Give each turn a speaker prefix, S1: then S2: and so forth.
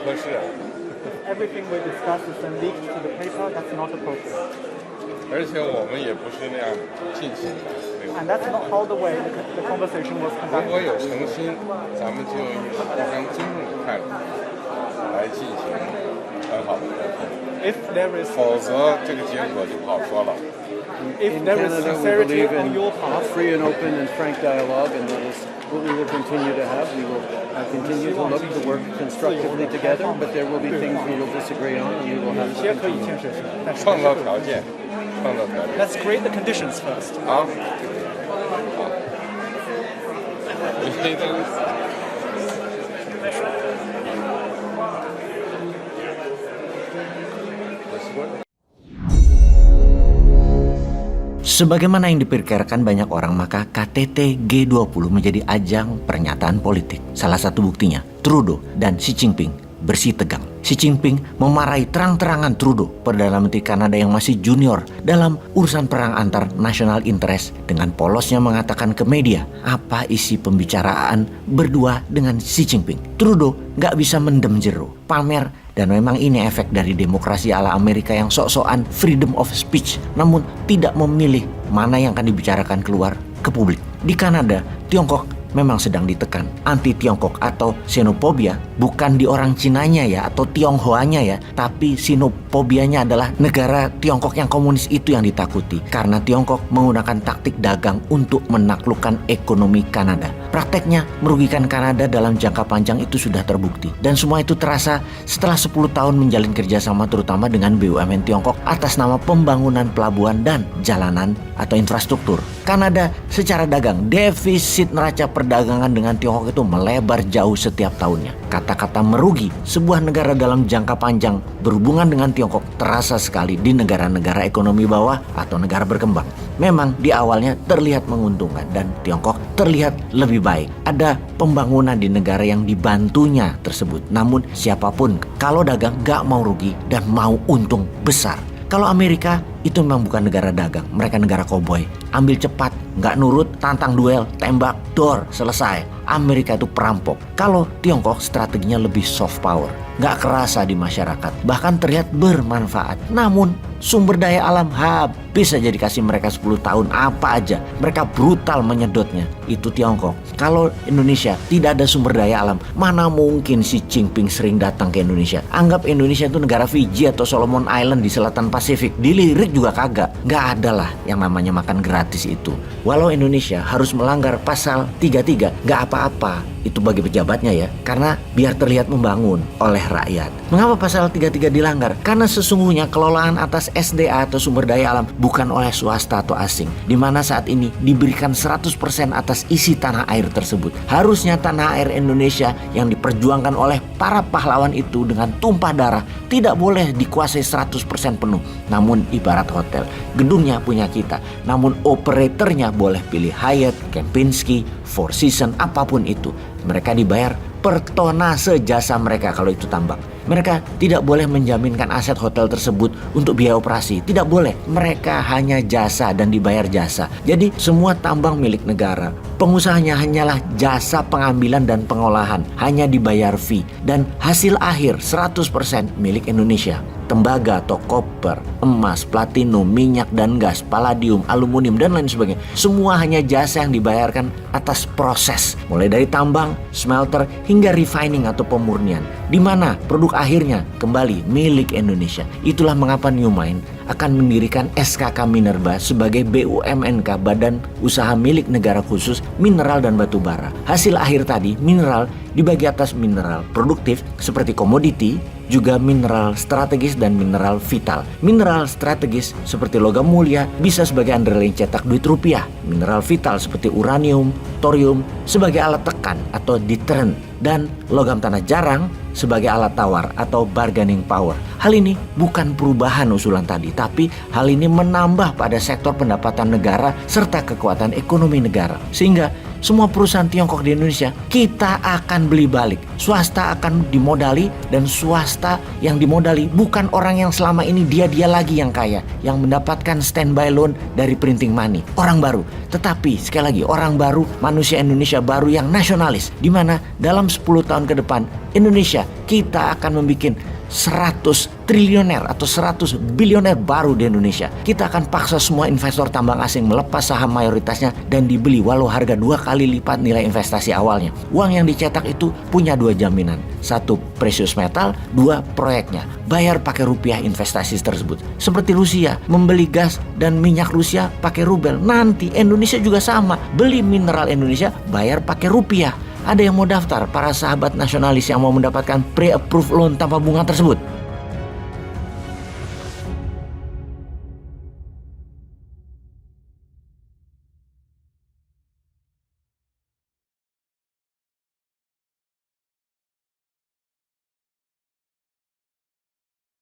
S1: 合适，
S2: Everything we discuss is then leaked to the paper. That's not appropriate.
S1: 而且我们也不是那样进行的。对吧
S2: And that's not how the way the conversation was
S1: 如果
S2: conducted.
S1: 有诚心，咱们就以互相尊重的态度来进行很好的沟通，
S2: If there is
S1: 否则这个结果就不好说了。
S2: if
S3: In
S2: there is
S3: Canada, we
S2: sincerity
S3: believe
S2: on
S3: in
S2: your part,
S3: free and open and frank dialogue, and that is what we will continue to have. We will continue to look to work constructively together, but there will be things we will disagree on, and we will
S2: 有
S3: have
S2: 一
S3: to
S2: 些可以
S3: continue.
S2: 建设性，但是
S1: 创造条件，创造条件。
S2: Let's create the conditions first.
S1: 好，好，你这个。
S4: Sebagaimana yang diperkirakan banyak orang, maka KTT G20 menjadi ajang pernyataan politik. Salah satu buktinya, Trudeau dan Xi Jinping bersih tegang. Xi Jinping memarahi terang-terangan Trudeau, Perdana Menteri Kanada yang masih junior dalam urusan perang antar national interest, dengan polosnya mengatakan ke media apa isi pembicaraan berdua dengan Xi Jinping. Trudeau nggak bisa mendem jeru, pamer. Dan memang ini efek dari demokrasi ala Amerika yang sok-sokan freedom of speech, namun tidak memilih mana yang akan dibicarakan keluar ke publik. Di Kanada, Tiongkok memang sedang ditekan. Anti-Tiongkok atau xenophobia bukan di orang Cinanya ya, atau Tionghoanya ya, tapi xenofobianya adalah negara Tiongkok yang komunis itu yang ditakuti, karena Tiongkok menggunakan taktik dagang untuk menaklukkan ekonomi Kanada. Prakteknya merugikan Kanada dalam jangka panjang itu sudah terbukti, dan semua itu terasa setelah 10 tahun menjalin kerjasama terutama dengan BUMN Tiongkok atas nama pembangunan pelabuhan dan jalanan atau infrastruktur. Kanada secara dagang, defisit neraca perdagangan dengan Tiongkok itu melebar jauh setiap tahunnya. Kata-kata merugi sebuah negara dalam jangka panjang berhubungan dengan Tiongkok terasa sekali di negara-negara ekonomi bawah atau negara berkembang. Memang di awalnya terlihat menguntungkan dan Tiongkok terlihat lebih baik. Ada pembangunan di negara yang dibantunya tersebut. Namun siapapun kalau dagang gak mau rugi dan mau untung besar. Kalau Amerika itu memang bukan negara dagang, mereka negara koboi. Ambil cepat, nggak nurut, tantang duel, tembak, dor, selesai. Amerika itu perampok. Kalau Tiongkok strateginya lebih soft power, nggak kerasa di masyarakat, bahkan terlihat bermanfaat. Namun sumber daya alam habis aja dikasih mereka 10 tahun apa aja. Mereka brutal menyedotnya. Itu Tiongkok. Kalau Indonesia tidak ada sumber daya alam, mana mungkin Xi Jinping sering datang ke Indonesia. Anggap Indonesia itu negara Fiji atau Solomon Island di selatan Pasifik. Dilirik juga kagak. Nggak ada lah yang namanya makan gratis itu. Walau Indonesia harus melanggar pasal 33, nggak apa-apa. Itu bagi pejabatnya ya, karena biar terlihat membangun oleh rakyat. Mengapa pasal 33 dilanggar? Karena sesungguhnya kelolaan atas SDA atau sumber daya alam bukan oleh swasta atau asing, di mana saat ini diberikan 100% atas isi tanah air tersebut. Harusnya tanah air Indonesia yang diperjuangkan oleh para pahlawan itu dengan tumpah darah tidak boleh dikuasai 100% penuh. Namun ibarat hotel, gedungnya punya kita, namun operatornya boleh pilih Hyatt, Kempinski, Four Seasons, apapun itu. Mereka dibayar per tonase jasa mereka kalau itu tambang. Mereka tidak boleh menjaminkan aset hotel tersebut untuk biaya operasi. Tidak boleh. Mereka hanya jasa dan dibayar jasa. Jadi semua tambang milik negara. Pengusahanya hanyalah jasa pengambilan dan pengolahan. Hanya dibayar fee. Dan hasil akhir 100% milik Indonesia. Tembaga atau koper, emas, platinum, minyak dan gas, palladium, aluminium dan lain sebagainya. Semua hanya jasa yang dibayarkan atas proses. Mulai dari tambang, smelter, hingga refining atau pemurnian. Di mana produk akhirnya kembali milik Indonesia. Itulah mengapa Newmine akan mendirikan SKK Minerba sebagai BUMNK, Badan Usaha Milik Negara Khusus Mineral dan Batu Bara. Hasil akhir tadi, mineral dibagi atas mineral produktif seperti komoditi, juga mineral strategis dan mineral vital. Mineral strategis seperti logam mulia bisa sebagai underlying cetak duit rupiah. Mineral vital seperti uranium, thorium sebagai alat tekan atau deterrent, dan logam tanah jarang sebagai alat tawar atau bargaining power. Hal ini bukan perubahan usulan tadi, tapi hal ini menambah pada sektor pendapatan negara serta kekuatan ekonomi negara. Sehingga semua perusahaan Tiongkok di Indonesia, kita akan beli balik. Swasta akan dimodali, dan swasta yang dimodali bukan orang yang selama ini dia lagi yang kaya, yang mendapatkan standby loan dari printing money. Orang baru. Tetapi sekali lagi, orang baru, manusia Indonesia baru yang nasionalis, di mana dalam 10 tahun ke depan Indonesia kita akan membuat 100 triliuner atau 100 bilioner baru di Indonesia. Kita akan paksa semua investor tambang asing melepas saham mayoritasnya dan dibeli walau harga 2 kali lipat nilai investasi awalnya. Uang yang dicetak itu punya 2 jaminan. 1 precious metal, 2 proyeknya. Bayar pakai rupiah investasi tersebut. Seperti Rusia membeli gas dan minyak Rusia pakai rubel. Nanti Indonesia juga sama. Beli mineral Indonesia bayar pakai rupiah. Ada yang mau daftar, para sahabat nasionalis yang mau mendapatkan pre-approved loan tanpa bunga tersebut?